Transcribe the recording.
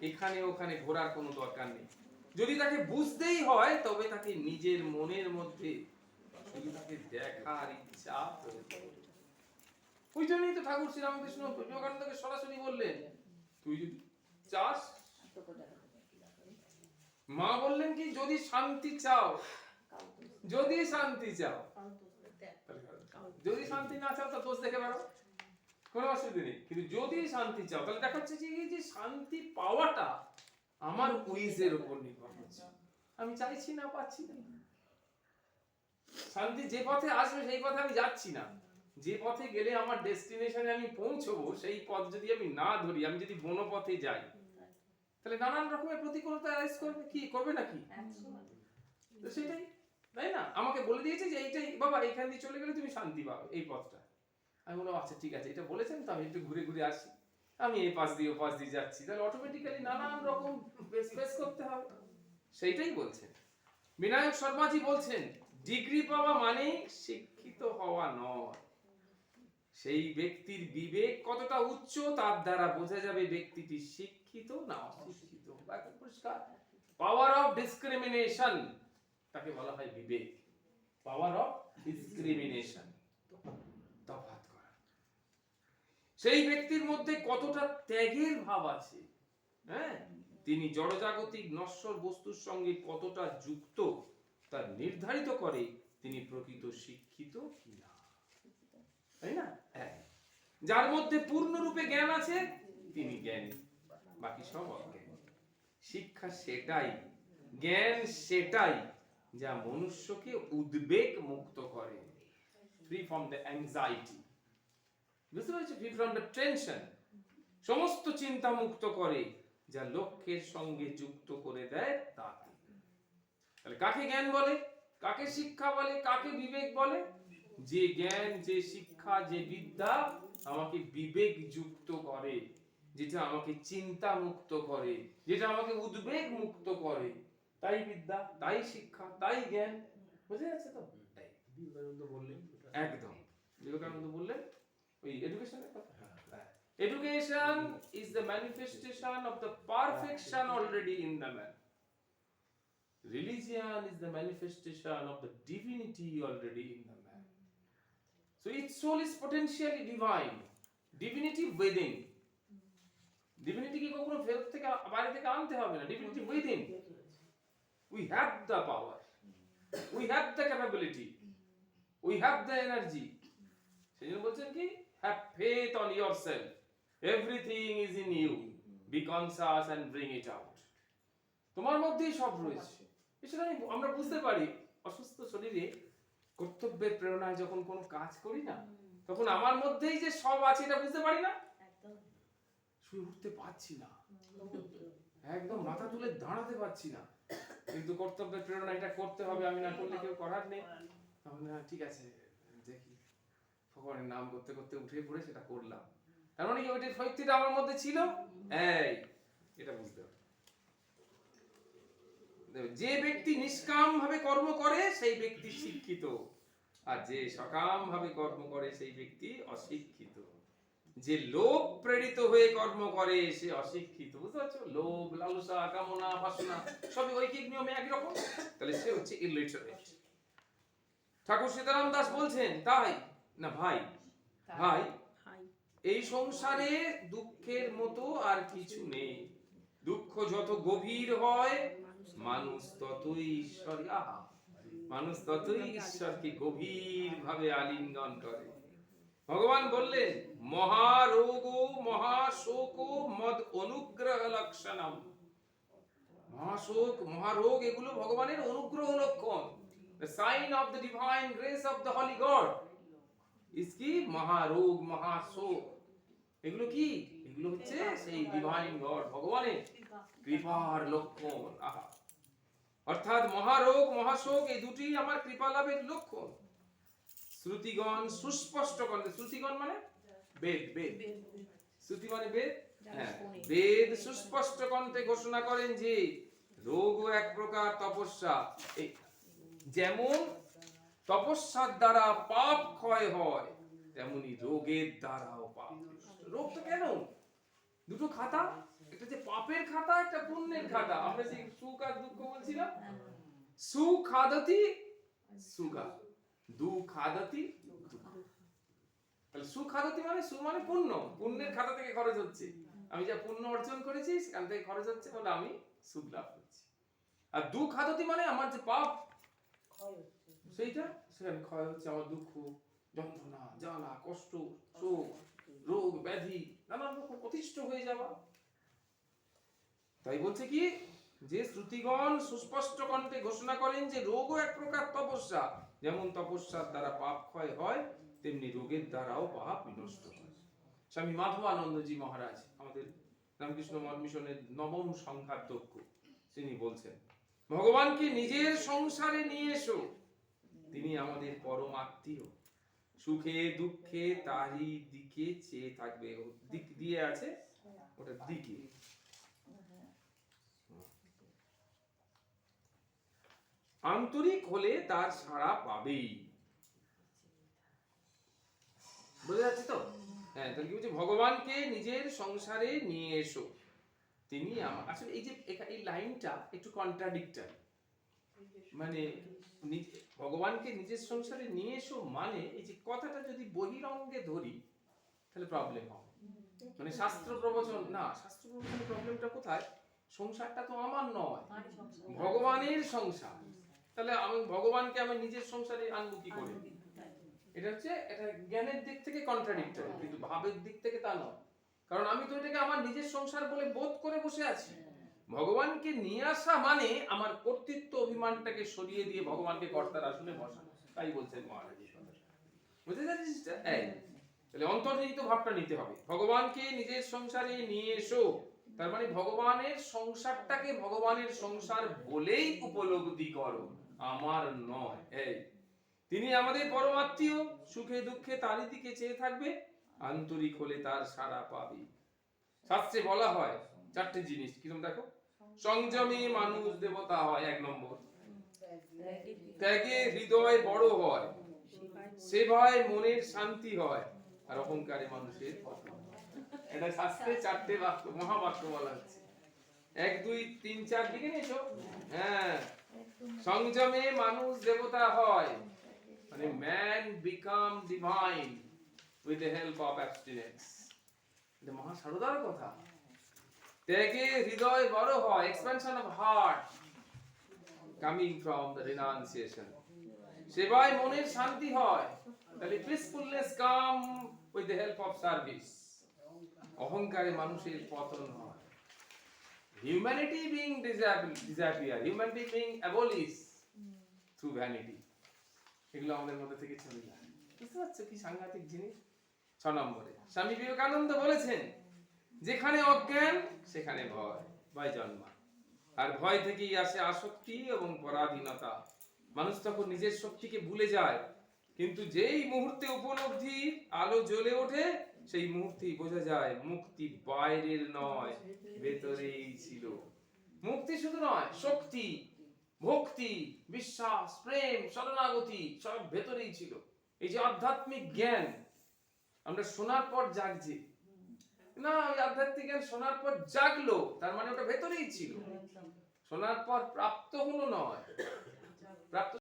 এখানে ওখানে ঘোরার কোনো দরকার নেই। যদি তাকে বুঝতেই হয় তবে তাকে নিজের মনের মধ্যে শুধু তাকে দেখার ইচ্ছা তৈরি করতে হবে। ওই জন্যই তো ঠাকুর শ্রীরামকৃষ্ণ বিবেকানন্দকে সরাসরি বললেন, তুই যদি চাস, মা বললেন কি, যদি শান্তি চাও, যদি শান্তি চাও, যদি শান্তি না চাও তো দোষ দেখে বেড়াও, কোনো অসুবিধা নেই। কিন্তু যদি শান্তি চাও তাহলে দেখা যাচ্ছে যে শান্তি পাওয়াটা আমার উইজের উপর নির্ভর করছে। আমি চাইছি না, পাচ্ছি না। শান্তি যে পথে আসবে সেই পথে আমি যাচ্ছি না। যে পথে গেলে আমার ডেস্টিনেশনে আমি পৌঁছবো সেই পথ যদি আমি না ধরি, আমি যদি বন পথে যাই, তাহলে নানান রকমের প্রতিকূলতা আইস করবে, কি করবে নাকি? তো সেটাই, তাই না? আমাকে বলে দিয়েছে যে এইটাই বাবা, এইখান দিয়ে চলে গেলে তুমি শান্তি পাবে, এই পথটা। আমি বললাম আচ্ছা ঠিক আছে, এটা বলেছেন তো, আমি একটু ঘুরে ঘুরে আসি। আমি এই পাশ দিয়ে ও পাশ দিয়ে যাচ্ছি, তাহলে অটোমেটিক্যালি নানান রকম ফেস করতে হবে। সেইটাই বলছেন বিনায়ক শর্মাজি, বলছেন ডিগ্রি পাওয়া মানে শিক্ষিত হওয়া নয়। সেই ব্যক্তির বিবেক কতটা উচ্চ তার দ্বারা বোঝা যাবে ব্যক্তিটি শিক্ষিত না অশিক্ষিত। একদম পরিষ্কার। পাওয়ার অফ ডিসক্রিমিনেশন, তাকে বলা হয় বিবেক। পাওয়ার অফ ডিসক্রিমিনেশন, তফাৎ করা। সেই ব্যক্তির মধ্যে কতটা ত্যাগের ভাব আছে, হ্যাঁ, তিনি জড়জাগতিক নশ্বর বস্তুর সঙ্গে কতটা যুক্ত তা নির্ধারিত করে তিনি প্রকৃত শিক্ষিত কিনা, তাই না? যার মধ্যে পূর্ণরূপে জ্ঞান আছে তিনি জ্ঞানী, বাকি সব অজ্ঞানী। শিক্ষা সেটাই, জ্ঞান সেটাই যা মনুষ্যকে উদ্বেগ মুক্ত করে, ফ্রি ফ্রম দ্য অ্যাংজাইটি, বুঝতে পেরেছো? ফ্রি ফ্রম দ্য টেনশন, সমস্ত চিন্তা মুক্ত করে, যা লক্ষ্যের সঙ্গে যুক্ত করে দেয় তাকে। তাহলে কাকে জ্ঞান বলে, কাকে শিক্ষা বলে, কাকে বিবেক বলে? যে জ্ঞান, যে শিক্ষা, যে বিদ্যা আমাকে বিবেক যুক্ত করে, যেটা আমাকে চিন্তা মুক্ত করে, যেটা আমাকে উদ্বেগ মুক্ত করে, তাই বিদ্যা, তাই শিক্ষা, তাই জ্ঞান। বুঝে যাচ্ছে তো? বিবেকানন্দ বললেন একদম, বিবেকানন্দ বললেন ওই এডুকেশনের কথা। Education is the manifestation of the perfection already in the man. Religion is the manifestation of the divinity already in the man. So its soul is potentially divine. Divinity within. Divinity কি কখনো ফেরত থেকে বাইরে থেকে আনতে হবে না। Divinity within. We have the power. We have the capability. We have the energy. সেজন্য বলছেন কি, have faith on yourself. Everything is in you. Be conscious and bring it out. তোমার মধ্যেই সব রয়েছে। এসব আমরা বুঝতে পারি। অসুস্থ শরীরে কর্তব্যের প্রেরণায় যখন কোনো কাজ করি না, তখন আমার মধ্যেই যে সব আছে এটা বুঝতে পারি না। শুয়ে উঠতে পারছি না, একদম মাথা তুলে দাঁড়াতে পারছি না, কিন্তু কর্তব্যের প্রেরণা এটা করতে হবে, আমি না করলে কেউ করার নেই। তখন ঠিক আছে, দেখি, ভগবানের নাম করতে করতে উঠে পড়ে সেটা করলাম। তার মানে কি ওইটার শক্তিটা আমার মধ্যে ছিল? এই এটা বুঝতে হবে। যে ব্যক্তি নিষ্কাম ভাবে কর্ম করে সেই ব্যক্তি শিক্ষিত, আর যে সকাম ভাবে কর্ম করে সেই ব্যক্তি অশিক্ষিত। যে লোভ প্রেরিত হয়ে কর্ম করে সে অশিক্ষিত। বুঝতে পারছো? লোভ, লালসা, কামনা, বাসনা সবই ঐকিক নিয়মে একই রকম, তাহলে সে হচ্ছে ইলিটারেট। ঠাকুর সীতারাম দাস বলছেন তাই না ভাই, ভাই এই সংসারে দুঃখের মতো আর কিছু নেই। দুঃখ যত গভীর হয় মানুষ ততই ঈশ্বর, মানুষ ততই ঈশ্বরকে গভীর ভাবে আলিঙ্গন করে। ভগবান বললেন মহারোগ মহাশোক মদ অনুগ্রহ লক্ষণম। মহাশোক, মহারোগ এগুলো ভগবানের অনুগ্রহ লক্ষণ। The sign of the divine grace of the holy God is কি? মহারোগ, মহাশোক। এগুলো কি? এগুলো হচ্ছে সেই ডিভাইন গড, ভগবানের কৃপার লক্ষণ। অর্থাৎ মহারোগ, মহাশোক এই দুটি আমার কৃপা লাভের লক্ষণ। শ্রুতিগণ সুস্পষ্ট কণ্ঠে, শ্রুতিগণ মানে বেদ, বেদ, শ্রুতি মানে বেদ, হ্যাঁ, বেদ সুস্পষ্ট কণ্ঠে ঘোষণা করেন যে রোগ এক প্রকার তপস্যা। যেমন তপস্যার দ্বারা পাপ ক্ষয় হয়, তেমনি রোগের দ্বারাও পাপ। রোগ তো কেন? দুটো খাতা, এটা যে পাপের খাতা একটা পুণ্যের খাতা। আমরা যে সুখ আর দুঃখ বলছিলাম, সুখাদতি সুখা, দুঃখাদতি দুঃখ। তাহলে সুখাদতি মানে সু মানে পুণ্য, পুণ্যের খাতা থেকে খরচ হচ্ছে। আমি যা পুণ্য অর্জন করেছি সেখান থেকে খরচ হচ্ছে বলে আমি সুখ লাভ করছি। আর দুঃখাদতি মানে আমার যে পাপ সেইটা, সেখানে ক্ষয় হচ্ছে, আমার দুঃখ, যন্ত্রণা, জ্বালা, কষ্ট, শোক, রোগ ব্যাধি, নানান রকম অতিষ্ঠ হয়ে যাওয়া। তাই বলছে কি, যে শ্রুতিগণ সুস্পষ্ট কণ্ঠে ঘোষণা করেন যে রোগও এক প্রকার তপস্যা, যেমন তপস্যার দ্বারা পাপ ক্ষয় হয়, তেমনি রোগের দ্বারাও পাপ বিনষ্ট হয়। স্বামী মাধবানন্দজি মহারাজ, আমাদের রামকৃষ্ণ মঠ মিশনের নবম সংখ্যাধ্যক্ষ, তিনি বলছেন, ভগবানকে নিজের সংসারে নিয়ে এসো, তিনি আমাদের পরম আত্মীয়, সুখে দুঃখে তারই দিকে চেয়ে থাকবে। দিক দিয়ে আছে, ওটা দিকে। আন্তরিক হলে তার সাড়া পাবেই। বুঝে যাচ্ছে তো? হ্যাঁ, তাহলে কি বলছে, ভগবানকে নিজের সংসারে নিয়ে এসো, তিনি আসলে এই যে এই লাইনটা একটু কন্ট্রাডিক্টরি। মানে ভগবানকে নিজের সংসারে নিয়ে এসো মানে, এই যে কথাটা যদি বহিরঙ্গে ধরি তাহলে প্রবলেম হবে। মানে শাস্ত্র প্রবচন না, শাস্ত্র প্রবচনের প্রবলেমটা কোথায়? সংসারটা তো আমার নয়, ভগবানের সংসার। তাহলে আমি ভগবানকে আমার নিজের সংসারে আনবো কি করে? এটা হচ্ছে, এটা জ্ঞানের দিক থেকে কন্ট্রাডিক্টরি, কিন্তু ভাবের দিক থেকে তা নয়। কারণ আমি তো এটাকে আমার নিজের সংসার বলে বোধ করে বসে আছি। ভগবানকে নিয়ে আসা মানে আমার কর্তৃত্ব অভিমানটাকে সরিয়ে দিয়ে ভগবানকে কর্তার আসনে বসানো। তাই বলছেন মহারাজ। বুঝতে পারছিস? তাহলে অন্তর্নিহিত ভাবটা নিতে হবে। ভগবানকে নিজের সংসারে নিয়ে এসো, তার মানে ভগবানের সংসারটাকে ভগবানের সংসার বলেই উপলব্ধি করো, আমার নয়। তিনি আমাদের পরমাত্মীয়, সুখে দুঃখে তারই দিকে চেয়ে থাকবে, আন্তরিক হলে তার সাড়া পাবে। শাস্ত্রে বলা হয় চারটে জিনিস, কিরকম দেখো, সংযমী মানুষ দেবতা হয়, 1 নম্বর, ত্যাগে হৃদয় বড় হয়, সেবায় মনের শান্তি হয়, আর অহংকারে মানুষের পতন হয়। এটা শাস্ত্রে 4টে বাক্য, মহাবাক্য বলা হচ্ছে। 1 2 3 4 দিকে নিয়েছো। হ্যাঁ, সংযমে মানুষ দেবতা হয়, মানে man become divine with the help of abstinence. এটা মহা সারদার কথা। ত্যাগে হৃদয় বড় হয়, expansion of heart coming from the renunciation. সেবায় মনের শান্তি হয়, তাহলে peacefulness come with the help of service. অহংকারে মানুষের পতন হয়, humanity being disappear, humanity being abolished through vanity. এগুলো আমাদের মধ্যে থেকে চলে যায়। বুঝতে পারছো কি সাংঘাতিক জিনিস? 6 নম্বরে স্বামী বিবেকানন্দ বলেছেন, যেখানে অজ্ঞান সেখানে ভয়, ভয় জন্মায়, আর ভয় থেকেই আসে আসক্তি এবং পরাধীনতা। মানুষ তখন নিজের শক্তিকে ভুলে যায়, কিন্তু যেই মুহূর্তে উপলব্ধির আলো জ্বলে ওঠে, সেই মুহূর্তেই বোঝা যায় মুক্তি বাইরের নয়, ভেতরেই ছিল। মুক্তি শুধু নয়, শক্তি, ভক্তি, বিশ্বাস, প্রেম, শরণাগতি সব ভেতরেই ছিল। এই যে আধ্যাত্মিক জ্ঞান আমরা শোনার পর জাগছে না, ওই আধ্যাত্মিক জ্ঞান শোনার পর জাগলো, তার মানে ওটা ভেতরেই ছিল, শোনার পর প্রাপ্ত হলো নয়, প্রাপ্ত